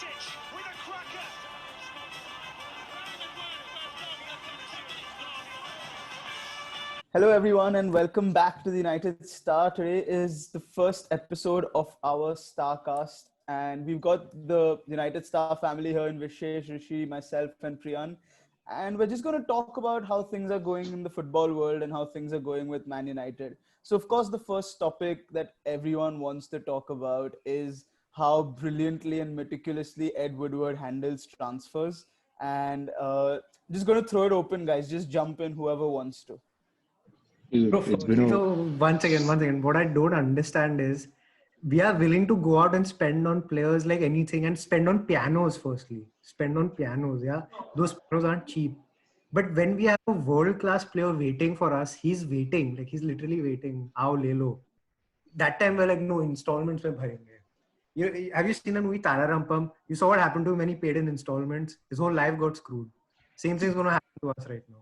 with a cracker. Hello, everyone, and welcome back to the United Star. Today is the first episode of our Starcast, and we've got the United Star family here in Vishesh, Rishi, myself, and Priyan. And we're just going to talk about how things are going in the football world and how things are going with Man United. So, of course, the first topic that everyone wants to talk about is how brilliantly and meticulously Ed Woodward handles transfers. And just going to throw it open, guys. Just jump in, whoever wants to. Dude, Bro, it's been firstly, a so once again, what I don't understand is we are willing to go out and spend on players like anything and spend on pianos firstly. Spend on pianos, yeah. Those pianos aren't cheap. But when we have a world-class player waiting for us, he's waiting. Like he's literally waiting. Ao lelo. That time we're like, no, installments mein bharenge. Have you seen the movie Tara Rampam? You saw what happened to him when he paid in installments. His whole life got screwed. Same thing's gonna happen to us right now.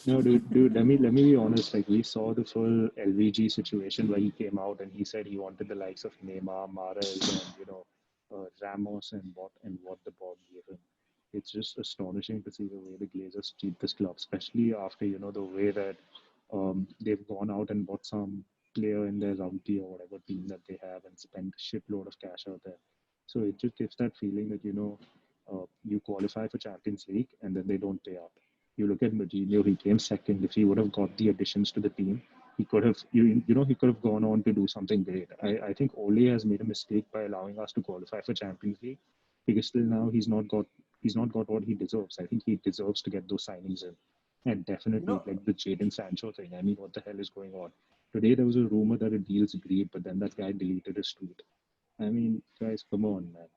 no, dude. Let me be honest. Like we saw the full LVG situation where he came out and he said he wanted the likes of Neymar, Mahrez, and Ramos and what the board gave him. It's just astonishing to see the way the Glazers treat this club, especially after the way that they've gone out and bought some player in their rugby or whatever team that they have and spent a shitload of cash out there. So it just gives that feeling that you qualify for Champions League and then they don't pay up. You look at Mourinho; he came second. If he would have got the additions to the team, he could have he could have gone on to do something great. I think Ole has made a mistake by allowing us to qualify for Champions League because still now he's not got what he deserves. I think he deserves to get those signings in. And You definitely know, like the Jadon Sancho thing. I mean, what the hell is going on? Today there was a rumor that a deal's agreed, but then that guy deleted his tweet. I mean, guys, come on, man.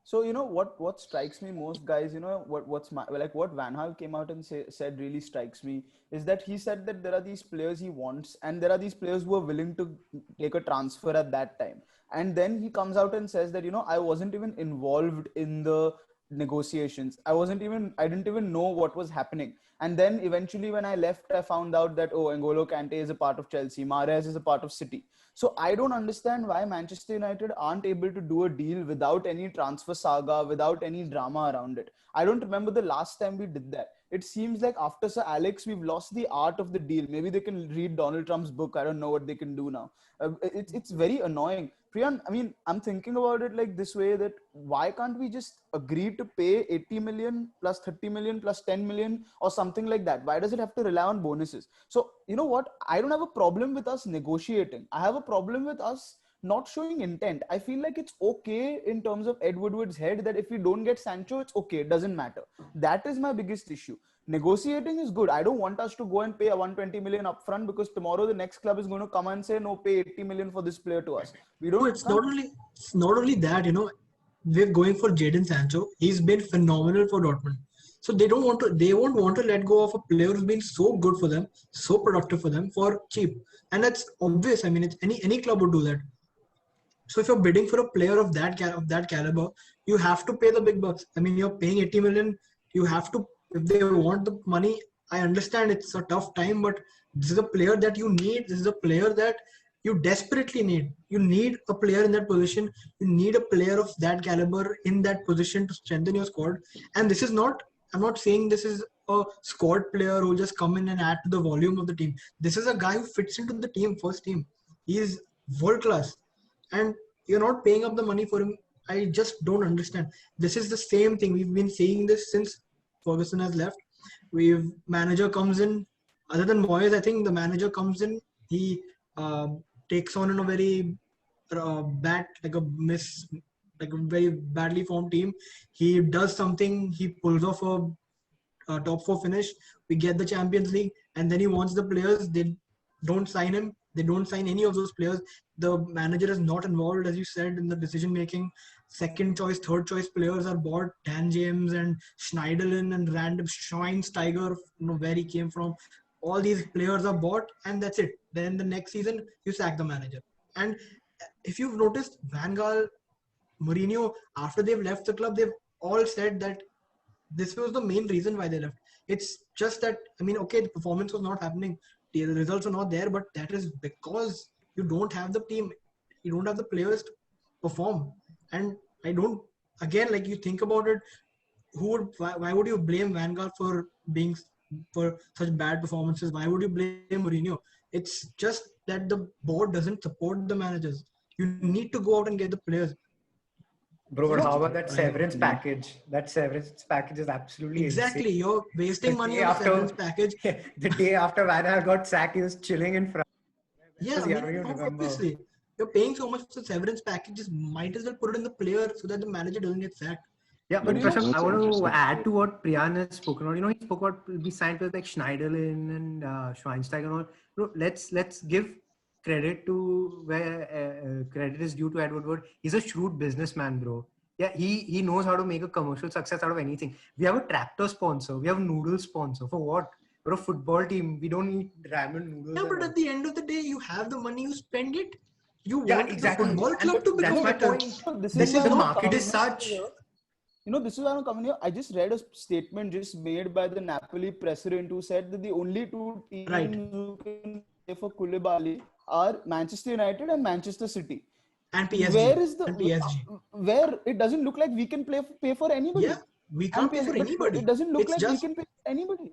so what strikes me most, guys. What Van Gaal came out and said really strikes me is that he said that there are these players he wants, and there are these players who are willing to take a transfer at that time. And then he comes out and says that I wasn't even involved in the negotiations. I didn't even know what was happening. And then eventually when I left, I found out that, oh, N'Golo Kante is a part of Chelsea, Mahrez is a part of City. So I don't understand why Manchester United aren't able to do a deal without any transfer saga, without any drama around it. I don't remember the last time we did that. It seems like after Sir Alex, we've lost the art of the deal. Maybe they can read Donald Trump's book. I don't know what they can do now. It's very annoying. Priyan, I mean, I'm thinking about it like this way, that why can't we just agree to pay 80 million plus 30 million plus 10 million or something like that? Why does it have to rely on bonuses? So, you know what? I don't have a problem with us negotiating. I have a problem with us not showing intent. I feel like it's okay in terms of Ed Woodward's head that if we don't get Sancho, it's okay. It doesn't matter. That is my biggest issue. Negotiating is good. I don't want us to go and pay a 120 million upfront because tomorrow the next club is going to come and say, no, pay 80 million for this player to us. We No, don't it's can't. not only that, we're going for Jadon Sancho. He's been phenomenal for Dortmund. So they won't want to let go of a player who's been so good for them, so productive for them for cheap. And that's obvious. I mean, it's any club would do that. So if you're bidding for a player of that caliber, you have to pay the big bucks. I mean, you're paying 80 million. You have to, if they want the money. I understand it's a tough time, but this is a player that you need. This is a player that you desperately need. You need a player in that position. You need a player of that caliber in that position to strengthen your squad. And this is not. I'm not saying this is a squad player who will just come in and add to the volume of the team. This is a guy who fits into the first team. He is world class, and you're not paying up the money for him. I just don't understand. This is the same thing. We've been seeing this since Ferguson has left. Manager comes in, other than Moyes, I think the manager comes in, he takes on in a very like a very badly formed team. He does something, he pulls off a top four finish. We get the Champions League, and then he wants the players. They don't sign him. They don't sign any of those players. The manager is not involved, as you said, in the decision making. Second choice, third choice players are bought. Dan James and Schneiderlin and random Schweinsteiger, where he came from. All these players are bought, and that's it. Then the next season, you sack the manager. And if you've noticed, Van Gaal, Mourinho, after they've left the club, they've all said that this was the main reason why they left. It's just that, I mean, okay, the performance was not happening, the results are not there, but that is because you don't have the team, you don't have the players to perform. And I don't. Again, like you think about it, why would you blame Vanguard for being for such bad performances? Why would you blame Mourinho? It's just that the board doesn't support the managers. You need to go out and get the players. Bro, You but know, how about that I severance package? That severance package is absolutely insane. exactly. You're The wasting money day on a after, severance package. the day after Van Gaal got sacked, he was chilling in France. Where Yeah, was I he? I don't mean, even remember. obviously, you're paying so much for the severance packages. Might as well put it in the player so that the manager doesn't get sacked. Yeah, But but you know, Prashant, I What's want to interesting? add to what Priyan has spoken about. He spoke about we signed players like Schneiderlin and Schweinsteiger and all. Bro, let's give credit to where credit is due to Ed Woodward. He's a shrewd businessman, bro. Yeah, he knows how to make a commercial success out of anything. We have a tractor sponsor. We have a noodle sponsor. For what? We're a football team. We don't eat ramen noodles Yeah, and but all. at the end of the day, you have the money, you spend it. You Yeah, want the exactly. football And club to that's become my better. point. this is This why is The I'm not market coming is over such. here. You know, this is why I'm coming here. I just read a statement just made by the Napoli president who said that the only two teams right. who can pay for Koulibaly are Manchester United and Manchester City. And Where PSG. is the And PSG. where it doesn't look like we can pay for Yeah, anybody. we I'm can't pay paying, for but it anybody. doesn't look It's like we just can pay for anybody.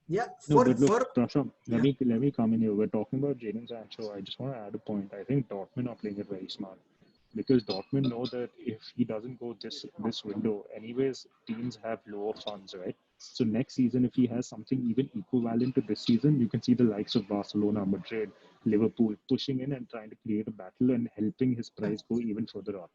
yeah No, but look, for Prashant, yeah. let me come in here. We're talking about Jadon Sancho. I just want to add a point. I think Dortmund are playing it very smart because Dortmund know that if he doesn't go this window, anyways, teams have lower funds, right? So next season, if he has something even equivalent to this season, you can see the likes of Barcelona, Madrid, Liverpool pushing in and trying to create a battle and helping his price go even further up.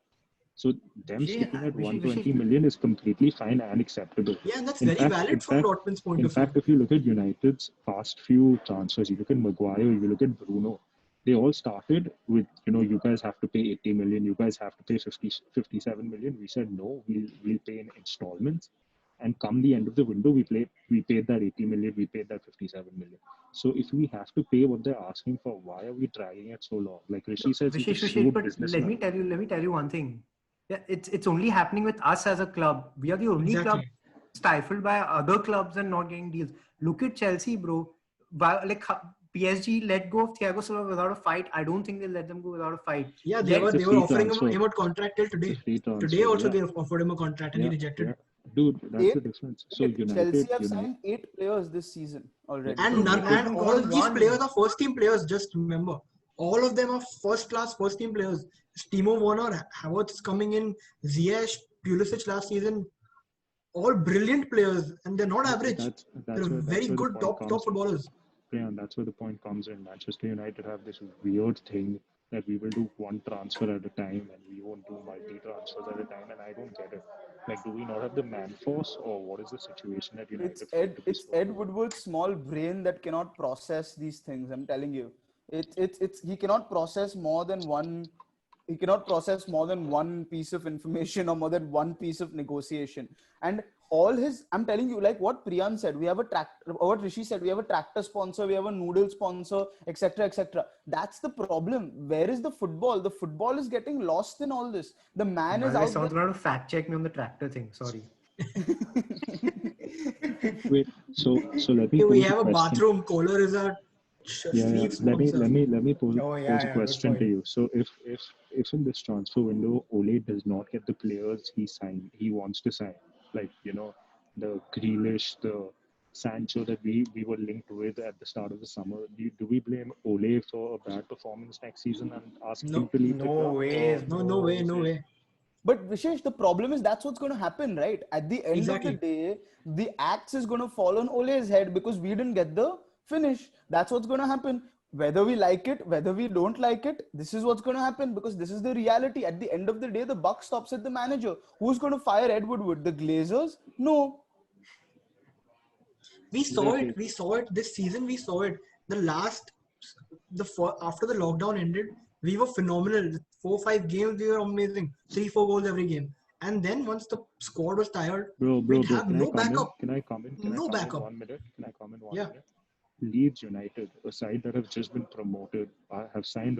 So them sticking at Vishesh, 120 million is completely fine and acceptable. Yeah, and that's In very fact, valid from Dortmund's point in of view. fact, if you look at United's past few transfers, you look at Maguire, you look at Bruno, they all started with, you guys have to pay 80 million, you guys have to pay 57 million. We said no, we'll pay in installments. And come the end of the window, we paid that 80 million, we paid that 57 million. So if we have to pay what they're asking for, why are we dragging it so long? Like Rishi says, he's a Vishesh, shrewd but businessman. let me tell you one thing. Yeah, it's only happening with us as a club. We are the only club Exactly. stifled by other clubs and not getting deals. Look at Chelsea, bro. PSG let go of Thiago Silva without a fight. I don't think they'll let them go without a fight. Yeah, It's a they were free offering transfer. him a contract till It's a today. free Today transfer. also Yeah, they offered him a contract and he yeah, rejected yeah. it. Dude, that's the Eight, difference. So Chelsea have United, signed 8 players this season already. And none, United, and Dortmund all got of these players one. are first team players. Just remember, all of them are first class first team players. Timo Werner, Havertz is coming in, Ziyech, Pulisic last season, all brilliant players, and they're not average. They're that's very where the good point top comes in. footballers. Yeah, and that's where the point comes in. Manchester United have this weird thing that we will do one transfer at a time and we won't do multi transfers at a time, and I don't get it. Like, do we not have the man force, or what is the situation at United for it to be It's so Ed good? Woodward's small brain that cannot process these things. I'm telling you, it's he cannot process more than one. He cannot process more than one piece of information or more than one piece of negotiation. And all his, I'm telling you, like what Priyan said, we have a tractor. What Rishi said, we have a tractor sponsor, we have a noodle sponsor, etc., etc. That's the problem. Where is the football? The football is getting lost in all this. The man By is the way, out someone's going to fact check me on the tractor thing. Sorry. Wait, so let me We pose a have a question. bathroom. Kohler is a Yeah, yeah. sleeve sponsor. Let me Oh, pose a yeah, good question to point. you. So if in this transfer window Ole does not get the players he wants to sign, like the Grealish, the Sancho that we were linked with at the start of the summer, do we blame Ole for a bad performance next season and ask him No, to leave the No club, ways, or no what do way, you bro. no say? way. But Vishesh, the problem is that's what's going to happen, right? At the end of the Exactly. day, the axe is going to fall on Ole's head because we didn't get the finish. That's what's going to happen. Whether we like it, whether we don't like it, this is what's going to happen because this is the reality. At the end of the day, the buck stops at the manager. Who's going to fire Ed Woodward? The Glazers? No. We saw it. Exactly. We saw it this season. We saw it. The last, after the lockdown ended, we were phenomenal. 4 5 games, we were amazing. 3 4 goals every game. And then once the squad was tired, we'd Bro, have can I no come in? backup. Can I come in? Can I No come in backup. 1 minute? Can I come in one Yeah. minute? Leeds United, a side that have just been promoted, have signed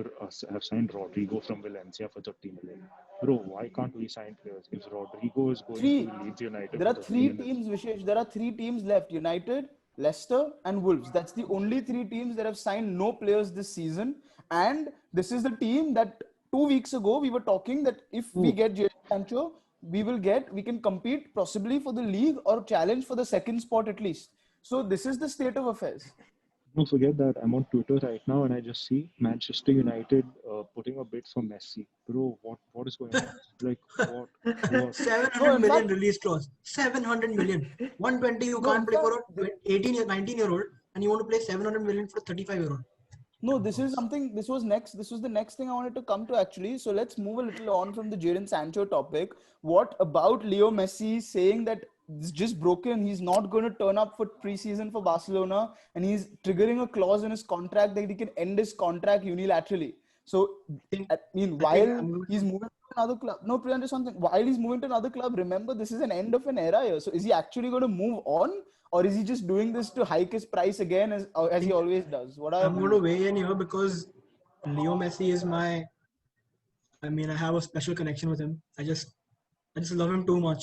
Rodrigo from Valencia for 30 million. Bro, why can't we sign players? If Rodrigo is going to Three. Leeds United There for are 30 three minutes, teams, Vishesh. There are 3 teams left: United, Leicester, and Wolves. That's the only 3 teams that have signed no players this season. And this is the team that 2 weeks ago, we were talking that if we Oh, get Jadon Sancho, we can compete possibly for the league or challenge for the second spot at least. So this is the state of affairs. don't forget that I'm on Twitter right now and I just see Manchester United putting a bid for Messi. Bro, what is going on? Like, what? 'No, 700 in million fact, release clause. 700 million. 120 you no, in can't play fact, for a 19-year-old, and you want to play 700 million for a 35-year-old. no, this is something. This was the next thing I wanted to come to actually. So let's move a little on from the Jadon Sancho topic. What about Leo Messi saying that it's just broken? He's not going to turn up for preseason for Barcelona, and he's triggering a clause in his contract that he can end his contract unilaterally. So, think I mean, I think while I'm going he's to moving to another club, no, Priyan, just something. While he's moving to another club, remember this is an end of an era here. So, is he actually going to move on, or is he just doing this to hike his price again as he think always does? What are your I'm going to views? weigh in here because Leo Messi is I mean, I have a special connection with him. I just love him too much,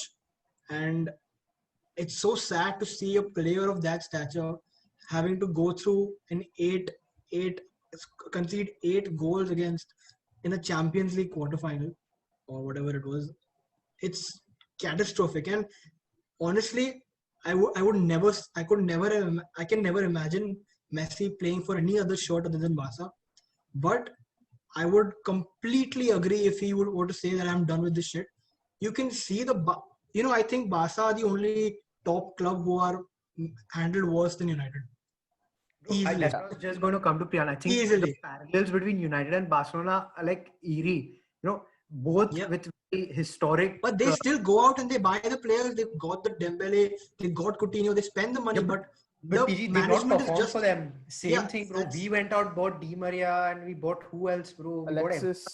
and it's so sad to see a player of that stature having to go through an eight concede 8 goals against in a Champions League quarterfinal or whatever it was. It's catastrophic, and honestly, I can never imagine Messi playing for any other shirt other than Barca. But I would completely agree if he would were to say that I'm done with this shit. You can see I think Barca are the only top club who are handled worse than United. Easily. That was just going to come to Priyan. I think the Easily. parallels between United and Barcelona are like eerie. Both Yeah. with very historic. But they still go out and they buy the players. They got the Dembele, they got Coutinho, they spend the money, Yeah, but but the TG, they've not management is performed just for them. Same yeah. thing, bro. We went out, bought Di Maria, and we bought who else, bro? We bought Alexis.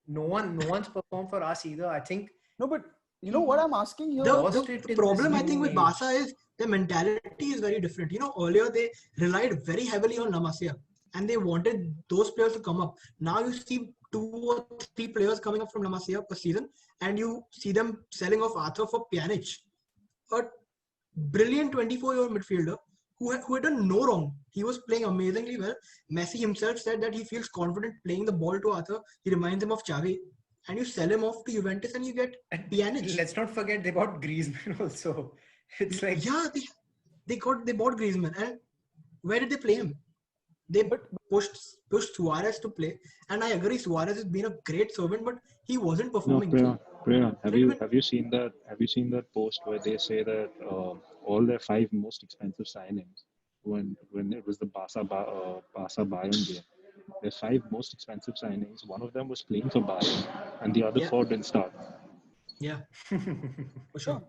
no one's performed for us either. I think No, but you know what I'm asking here? lost the it in this problem I new think with age. Barca is their mentality is very different. Earlier they relied very heavily on La Masia and they wanted those players to come up. Now you see 2 or 3 players coming up from La Masia per season, and you see them selling off Arthur for Pjanic, a brilliant 24-year-old midfielder who had done no wrong. He was playing amazingly well. Messi himself said that he feels confident playing the ball to Arthur. He reminds him of Xavi. And you sell him off to Juventus and you get And Pjanic. let's not forget they bought Griezmann also. It's like Yeah, they bought Griezmann, and where did they play him? They But pushed Suarez to play, and I agree Suarez has been a great servant, but he wasn't No, performing. Priya, And even have you seen that? Have you seen that post where they say that all their 5 most expensive signings when it was the Barca Bayern game, their 5 most expensive signings, one of them was playing for Bayern, and the other yeah, 4 didn't start. yeah, for yeah, sure.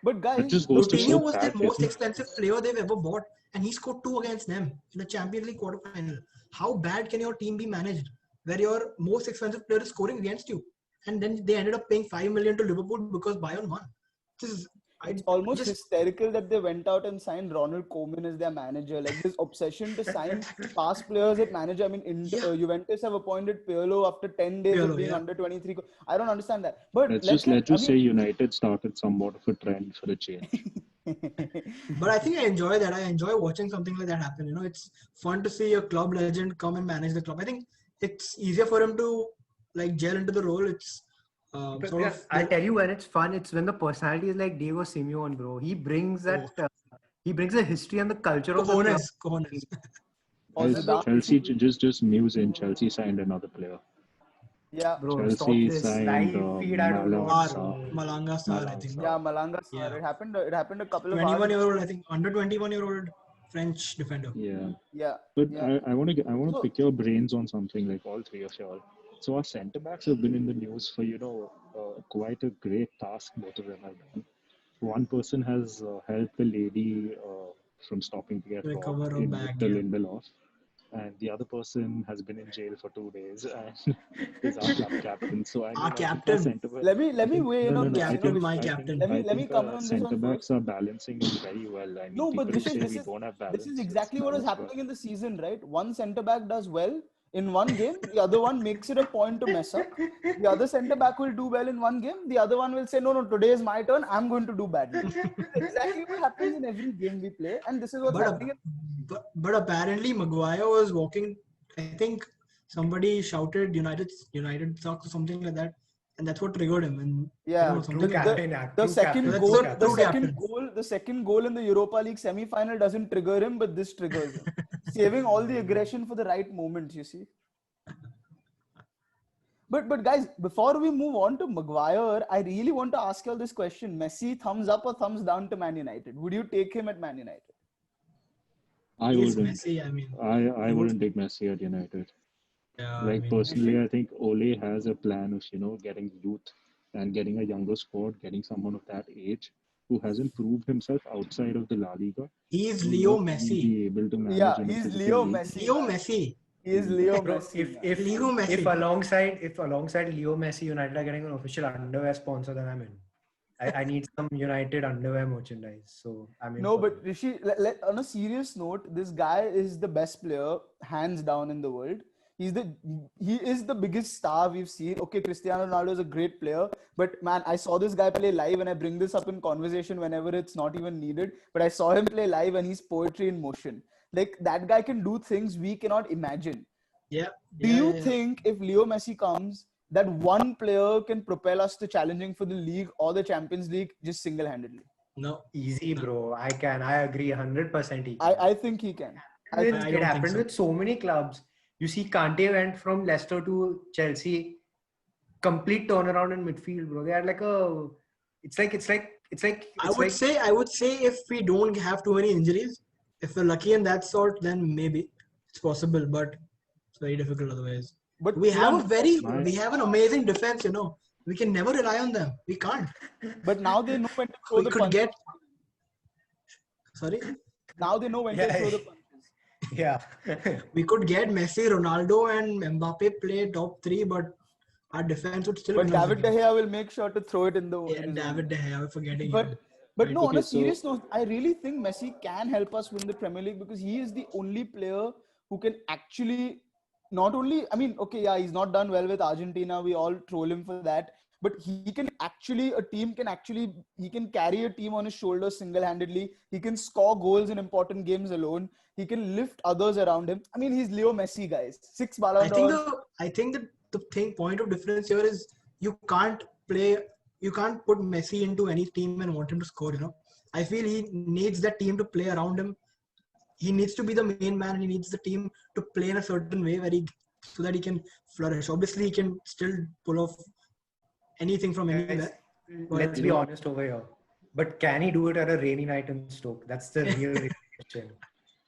but That guys, just goes to Coutinho show was their bad most business. expensive player they've ever bought, and he scored 2 against them in a Champions League quarterfinal. How bad can your team be managed, where your most expensive player is scoring against you, and then they ended up paying 5 million to Liverpool because Bayern won? This is it's I almost just hysterical that they went out and signed Ronald Koeman as their manager. Like this obsession to sign past players at manager. I mean, yeah, Juventus have appointed Pirlo after 10 days of Pirlo, being yeah. under 23. I don't understand that. But Let's I just say mean, United started somewhat of a trend for a change. But I think I enjoy that. I enjoy watching something like that happen. It's fun to see a club legend come and manage the club. I think it's easier for him to like gel into the role. It's but sort yeah, of I'll tell you when it's fun. It's when the personality is like Diego Simeone, bro. He brings oh, that. He brings the history and the culture of the club. cojones. also Guys, down. Chelsea just news in. Chelsea signed another player. Yeah, Bro, stop Chelsea this signed live feed. I don't want, Sar, bro. Malanga Sar, I Malang think. yeah, Sarr. Malanga Sar. Yeah, It happened a couple of hours. 21-year-old. I think under 21-year-old French defender. Yeah. Yeah, But yeah. I want to So pick your brains on something, like all 3 of y'all. So our centre backs have been in the news for quite a great task both of them have done. One person has helped the lady from stopping to get robbed Recover a in bag. Victor Yeah. Lindelof, and the other person has been in jail for 2 days and is our club captain. So I Our mean, I think our captain, centre back. let me weigh in on this. You know, captain, my captain. let me come in Our on this centre one backs first. are balancing it very well. I mean, No, but people who say we don't have this is balance, it's exactly what is no, but happening in the season, right? One centre back does well in one game, the other one makes it a point to mess up. The other centre back will do well in one game, the other one will say, no, today is my turn, I'm going to do badly. This is exactly what happens in every game we play, and this is what's But, happening in but apparently Maguire was walking, I think, somebody shouted United sucks or something like that, and that's what triggered him. And Yeah, True something like that. captain, the true captain. second That's goal, the the true second captain. goal, the second goal in the Europa League semi-final doesn't trigger him, but this triggers him, saving all the aggression for the right moments. You see. But guys, before we move on to Maguire, I really want to ask you all this question: Messi, thumbs up or thumbs down to Man United? Would you take him at Man United? I He's wouldn't. Messi. I mean, I he would. wouldn't take Messi at United. Yeah, I Like mean, personally, Rishi? I think Ole has a plan of getting youth and getting a younger squad, getting someone of that age who hasn't proved himself outside of the La Liga he's to Leo not really Messi. be able to manage Yeah, in a he's physical Leo league. Messi, Leo man. Messi. He is Mm. Leo Bro, Messi, man. Leo if Messi. alongside Leo Messi, United are getting an official underwear sponsor, then I'm in. I need some United underwear merchandise, so I'm in No, for but that. Rishi, on a serious note, this guy is the best player, hands down, in the world. He's the he is the biggest star we've seen. Okay, Cristiano Ronaldo is a great player, but man, I saw this guy play live, and I bring this up in conversation whenever it's not even needed. But I saw him play live, and he's poetry in motion. Like that guy can do things we cannot imagine. Yeah, Do yeah, you yeah, yeah. think if Leo Messi comes, that one player can propel us to challenging for the league or the Champions League just single-handedly? No, Easy, no, bro. I agree 100% he can. I think he can. I think With, I it don't think happened so. with so many clubs. You see, Kante went from Leicester to Chelsea. Complete turnaround in midfield, bro. They had like a. It's like. I would say if we don't have too many injuries, if we're lucky in that sort, then maybe it's possible, but it's very difficult otherwise. but We have My we have an amazing defense, We can never rely on them. We can't. but now they know when to throw We the could punches. get, sorry, Now they know when to Yeah, throw the punches. yeah. we could get Messi, Ronaldo, and Mbappe play top three, but our defense would still But win us the David De game. Gea will make sure to throw it in the Yeah, in his own David net. De Gea, we're forgetting him. But Right. no, on okay, a so serious note, I really think Messi can help us win the Premier League because he is the only player who can actually not only, I mean, okay, yeah, he's not done well with Argentina. We all troll him for that. But he can actually, a team can actually, he can carry a team on his shoulders single-handedly. He can score goals in important games alone. He can lift others around him. I mean, he's Leo Messi, guys. 6 Ballon d'Ors. I think that the point of difference here is you can't play, you can't put Messi into any team and want him to score. I feel he needs that team to play around him. He needs to be the main man. He needs the team to play in a certain way so that he can flourish. Obviously, he can still pull off anything from let's, anywhere. let's But be honest over here. But can he do it at a rainy night in Stoke? That's the real question.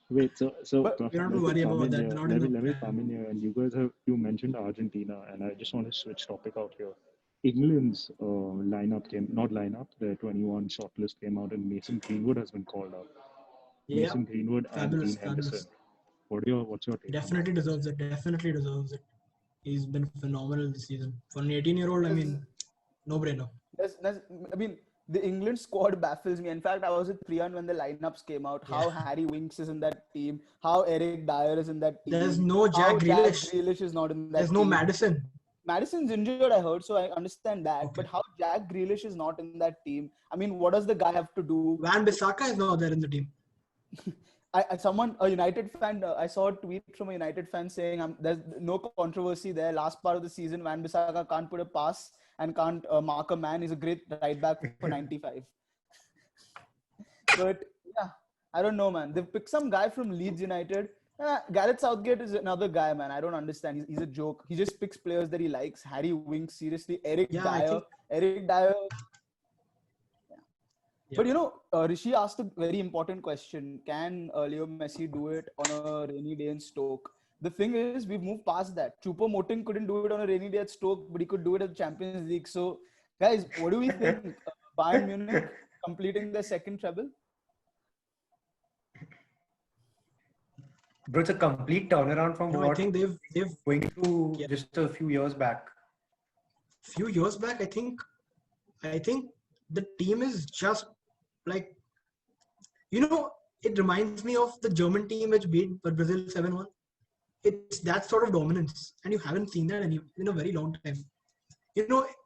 wait, so But we don't have let to me worry come about in that. here. Not in the Let me plan. come in here, and you mentioned Argentina, and I just want to switch topic out here. England's lineup came not lineup. The 21 shortlist came out, and Mason Greenwood has been called up. Yeah, Mason Greenwood and fabulous, Dean Henderson. fabulous. What's your take on that? Definitely deserves it. Definitely deserves it. He's been phenomenal this season. For an 18-year-old, I there's, mean, no brainer. I mean, the England squad baffles me. In fact, I was with Priyan when the lineups came out. Yeah. How Harry Winks is in that team. How Eric Dyer is in that There's team. no How Jack Jack Grealish. Grealish is not in There's that no team. Madison. Madison's injured, I heard, so I understand that. Okay. But how Jack Grealish is not in that team? I mean, what does the guy have to do? Van Bissaka is not there in the team. A United fan, I saw a tweet from a United fan saying there's no controversy there. Last part of the season, Van Bissaka can't put a pass and can't mark a man. He's a great right back for 95. But yeah, I don't know, man. They've picked some guy from Leeds United. Gareth Southgate is another guy, man. I don't understand. He's a joke. He just picks players that he likes. Harry Winks, seriously. Eric Yeah, Dyer. Eric Dyer. Yeah. But Rishi asked a very important question. Can Leo Messi do it on a rainy day in Stoke? The thing is, we've moved past that. Choupo-Moting couldn't do it on a rainy day at Stoke, but he could do it at the Champions League. So, guys, what do we think? Bayern Munich completing their second treble? Bro, it's a complete turnaround from I what think they've going through Yeah. just a few years back. few years back. I think the team is just like, it reminds me of the German team which beat Brazil 7-1. It's that sort of dominance, and you haven't seen that in a very long time.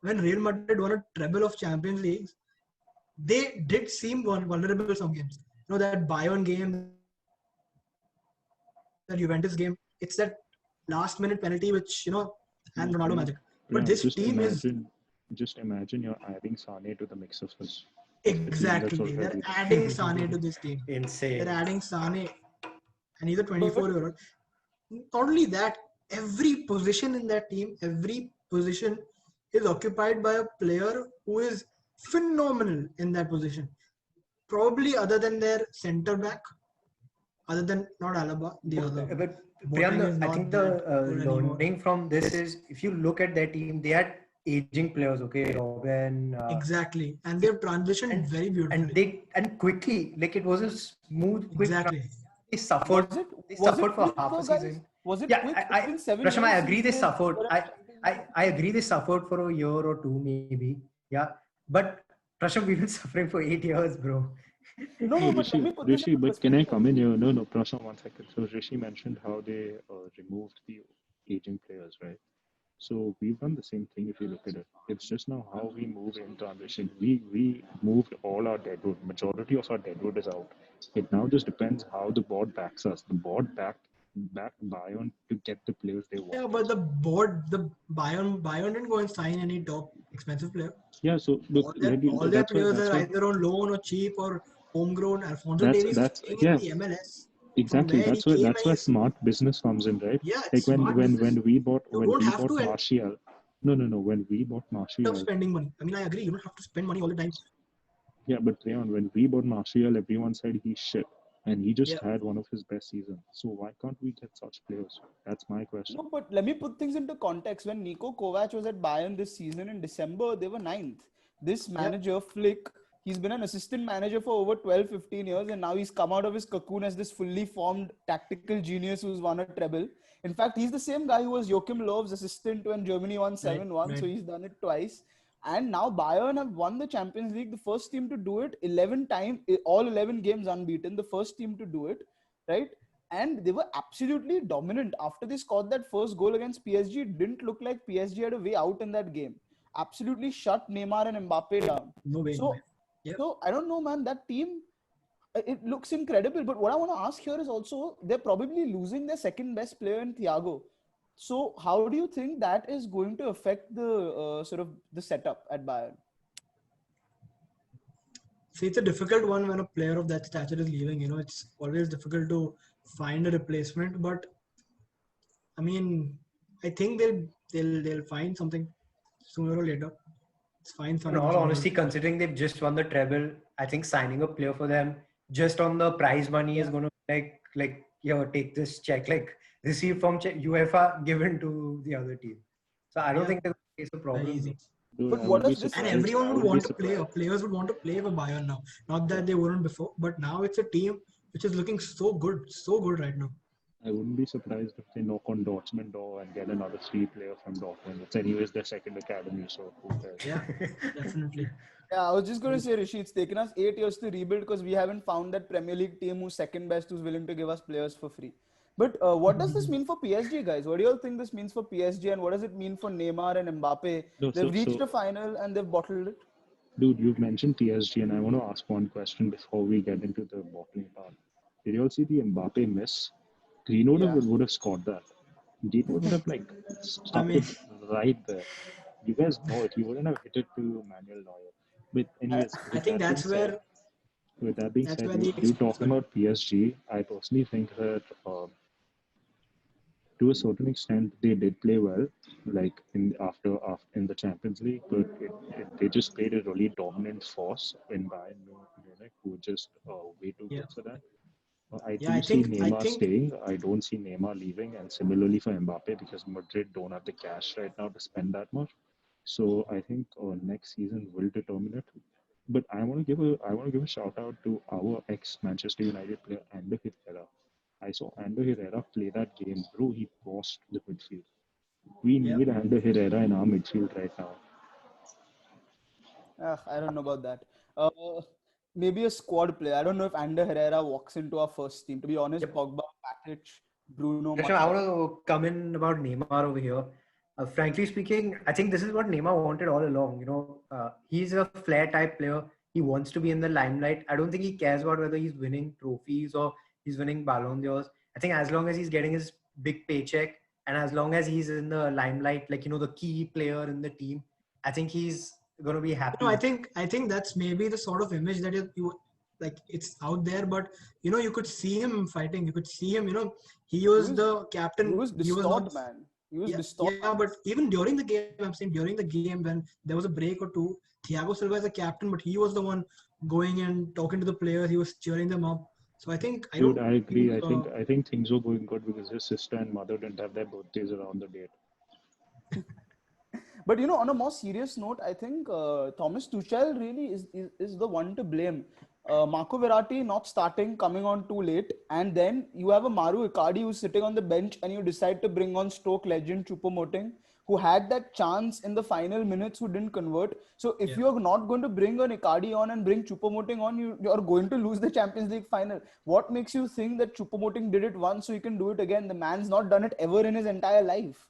When Real Madrid won a treble of Champions Leagues, they did seem vulnerable some games. That Bayern game, that Juventus game, it's that last minute penalty, which and Ronaldo magic. But Yeah, this team is just imagine you're adding Sane to the mix of this. The team that's exactly. They're already there. adding Sane to this team. They're Insane. adding Sane, and he's a But 24-year-old. Not only that, every position in that team, every position is occupied by a player who is phenomenal in that position. Probably other than their center back, other than not Alaba, the other one. But Boateng Priyan, is I not think that the good anymore. learning from this is if you look at their team, they had aging players. Okay, Robin. Exactly, and they've transitioned very beautifully. And quickly, like it was a smooth, quick. Exactly. They suffered. was it They was it suffered for quick half though, a guys? season. Was it Yeah, quick? It's been 7 Prasham, I years agree since they they suffered. were at Champions League. I agree they suffered for a year or two maybe. Yeah, but Prasham, we've been suffering for 8 years, bro. No, No, no, but let me put this Rishi, into but can I perspective. come in here? No, Prashant, 1 second. So Rishi mentioned how they removed the aging players, right? So we've done the same thing if you look at it. It's just now how we move in transition. We moved all our deadwood. Majority of our deadwood is out. It now just depends how the board backs us. The board backed Bayern to get the players they Yeah, wanted. but the Bayern didn't go and sign any top expensive player. Yeah, so look, All their players are either on loan or cheap or homegrown. Alphonso Davies is that's playing in yeah, the MLS. From exactly. where he came, That's and where he's smart business comes in, right? yeah, Like it's smart business. You when don't we have bought to end Martial. No. When we bought up Martial, spending money. I mean, I agree. You don't have to spend money all the time. yeah, but Rayon, when we bought Martial, everyone said he's shit, and he just Yeah, had one of his best seasons. So why can't we get such players? That's my question. No, but let me put things into context. When Niko Kovac was at Bayern this season in December, they were ninth. This yeah, manager, Flick, he's been an assistant manager for over 12, 15 years, and now he's come out of his cocoon as this fully formed tactical genius who's won a treble. In fact, he's the same guy who was Joachim Löw's assistant when Germany won right, 7-1, right. so he's done it twice. And now Bayern have won the Champions League, the first team to do it 11 times, all 11 games unbeaten, the first team to do it, right? And they were absolutely dominant. After they scored that first goal against PSG, it didn't look like PSG had a way out in that game. Absolutely shut Neymar and Mbappe down. No way, no way. So, Yeah, so I don't know, man. That team, it looks incredible. But what I want to ask here is also they're probably losing their second best player in Thiago. So, how do you think that is going to affect the sort of the setup at Bayern? see, it's a difficult one when a player of that stature is leaving. It's always difficult to find a replacement. But I mean, I think they'll find something sooner or later. Let's find In something all sooner or honesty, later. considering they've just won the treble, I think signing a player for them just on the prize money is Yeah, going to yo, take this check, like receive from UEFA given to the other team. So I don't yeah, think there's a case of very problem. easy. Dude, But I what would be does this And tell surprised. me? everyone I would would be want to play, or surprised. players would want to play for Bayern now. Not Yeah. that they wouldn't before, but now it's a team which is looking so good right now. I wouldn't be surprised if they knock on Dortmund door and get another three player from Dortmund. It's anyways their second academy, so who cares? Yeah, definitely. Yeah, I was just going to say, Rishi, it's taken us 8 years to rebuild because we haven't found that Premier League team who's second best who's willing to give us players for free. But what does this mean for PSG, guys? What do you all think this means for PSG, and what does it mean for Neymar and Mbappe? No, They've reached a final and they've bottled it. dude, you've mentioned PSG, and I want to ask one question before we get into the bottling part. Did you all see the Mbappe miss? Greenwood Yeah. would have scored that. Greenwood would have like I stuck mean, it right there. You guys know it. He wouldn't have hit it to Manuel Neuer. But I, anyways, I think with that being that's said, where the you talking sorry. about PSG. I personally think that to a certain extent they did play well, like after in the Champions League, but they just played a really dominant force in Bayern Munich, who were just way too Yeah, good for that. I yeah. do see Neymar staying. I don't see Neymar leaving, and similarly for Mbappe because Madrid don't have the cash right now to spend that much. So I think next season will determine it. But I want to give a shout out to our ex Manchester United player Ander Herrera. I saw Ander Herrera play that game, bro. He bossed the midfield. We yeah. need Ander Herrera in our midfield right now. I don't know about that. Maybe a squad player. I don't know if Ander Herrera walks into our first team. To be honest, Yep. Pogba, Matic, Bruno, Krishna, much I better. want to come in about Neymar over here. Frankly speaking, I think this is what Neymar wanted all along. He's a flair type player. He wants to be in the limelight. I don't think he cares about whether he's winning trophies or he's winning Ballon d'Ors. I think as long as he's getting his big paycheck, And as long as he's in the limelight, like, the key player in the team, I think he's going to be happy. I think that's maybe the sort of image that you like. It's out there, but you could see him fighting. You could see him. He He was was the he captain. was He was not. distraught, man. He was Yeah, distraught. yeah, but even during the game, I'm saying during the game when there was a break or two, Thiago Silva is a captain, but he was the one going and talking to the players. He was cheering them up. So I Dude, don't I feel. agree. I think things were going good because his sister and mother didn't have their birthdays around the date. But on a more serious note, I think Thomas Tuchel really is the one to blame. Marco Verratti not starting, coming on too late, and then you have a Maru Icardi who's sitting on the bench, and you decide to bring on Stoke legend Choupo-Moting, who had that chance in the final minutes, who didn't convert. So if Yeah. you're not going to bring an Icardi on and bring Choupo-Moting on, you're going to lose the Champions League final. What makes you think that Choupo-Moting did it once, so he can do it again? The man's not done it ever in his entire life.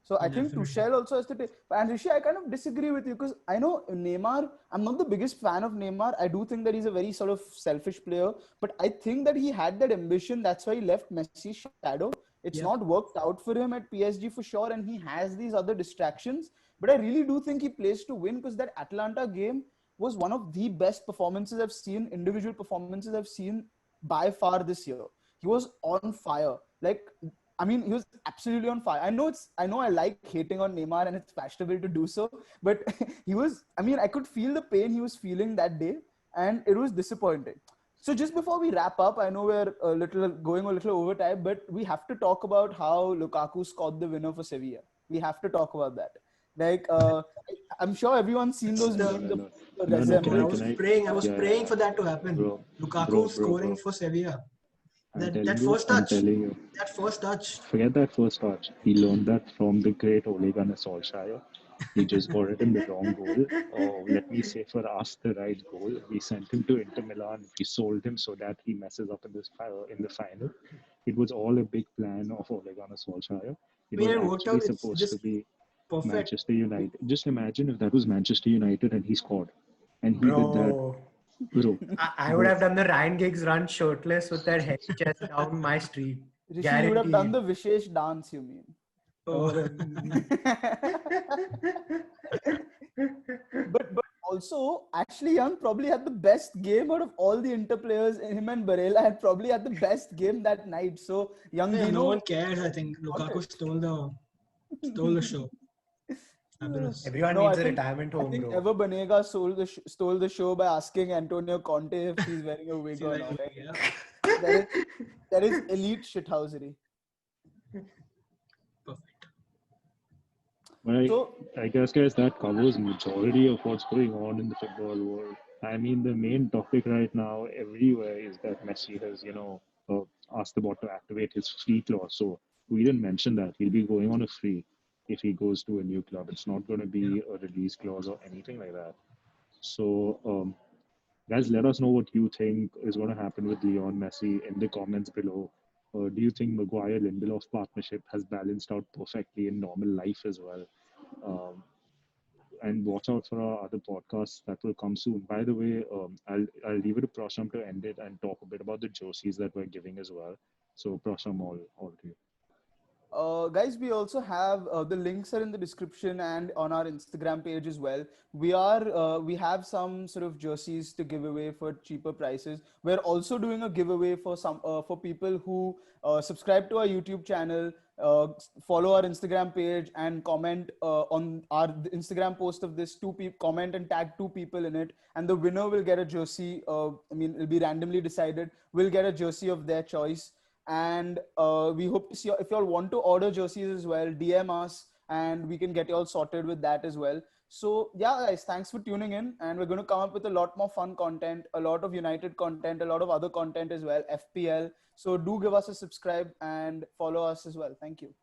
So I think Definitely. Tuchel also has to take. And Rishi, I kind of disagree with you because I know Neymar. I'm not the biggest fan of Neymar. I do think that he's a very sort of selfish player, but I think that he had that ambition. That's why he left Messi's shadow. It's not Yep. worked out for him at PSG for sure, and he has these other distractions. But I really do think he plays to win because that Atlanta game was one of the best performances I've seen, individual performances I've seen by far this year. He was on fire. Like, I mean, he was absolutely on fire. I know I like hating on Neymar and it's fashionable to do so, but he was, I mean, I could feel the pain he was feeling that day, and it was disappointing. So just before we wrap up, I know we're going a little over time, but we have to talk about how Lukaku scored the winner for Sevilla. We have to talk about that. Like, I'm sure everyone's seen That's those No, the no, memes of no, the no, no. football. Can I? resemblance. Can I? I was Yeah, praying yeah, for that to happen. bro, Lukaku bro. scoring for Sevilla. I'm That telling you, first I'm touch. telling you. That first touch. Forget that first touch. He learned that from the great Ole Gunnar Solskjaer. He just got it in the wrong goal. Or let me say for us, the right goal. We sent him to Inter Milan. We sold him so that he messes up in the final. It was all a big plan of Ole Gunnar Solskjaer. It I mean, was it worked actually out. It's supposed to just be perfect. Manchester United. Just imagine if that was Manchester United and he scored. And he did that, Bro, bro. I would Bro, have done the Ryan Giggs run shirtless with that heavy chest down my street. Rishi, you would have done Guaranteed. the Vishesh dance, you mean? Oh, Oh. But also, Ashley Young probably had the best game out of all the Inter players. Him and Barella had probably had the best game that night. So young yeah, no Dino one cares. I think got Lukaku it. stole the show. Fabulous. Everyone No, needs a retirement I home, think bro. Ever Banega stole the show by asking Antonio Conte if he's wearing a wig See, or like, not. yeah, That is that is elite shithousery. perfect. but So I guess, guys, that covers majority of what's going on in the football world. I mean, the main topic right now everywhere is that Messi has, asked the bot to activate his free clause. So we didn't mention that he'll be going on a free if he goes to a new club. It's not going to Yeah. be a release clause or anything like that. So, guys, let us know what you think is going to happen with Leon Messi in the comments below. Do you think Maguire Lindelof partnership has balanced out perfectly in normal life as well? Um, and watch out for our other podcasts that will come soon. By the way, I'll leave it to Prasham to end it and talk a bit about the jerseys that we're giving as well. So Prasham, all to you. guys, we also have the links are in the description and on our Instagram page as well. We have some sort of jerseys to give away for cheaper prices. We're also doing a giveaway for some for people who subscribe to our YouTube channel, follow our Instagram page, and comment on our Instagram post of this. Two people comment and tag two people in it, and the winner will get a jersey. I mean, it'll be randomly decided. We'll get a jersey of their choice, and we hope to see if you all want to order jerseys as well, DM us and we can get you all sorted with that as well. So yeah, guys, thanks for tuning in, and we're going to come up with a lot more fun content, a lot of United content, a lot of other content as well, FPL. So do give us a subscribe and follow us as well. Thank you.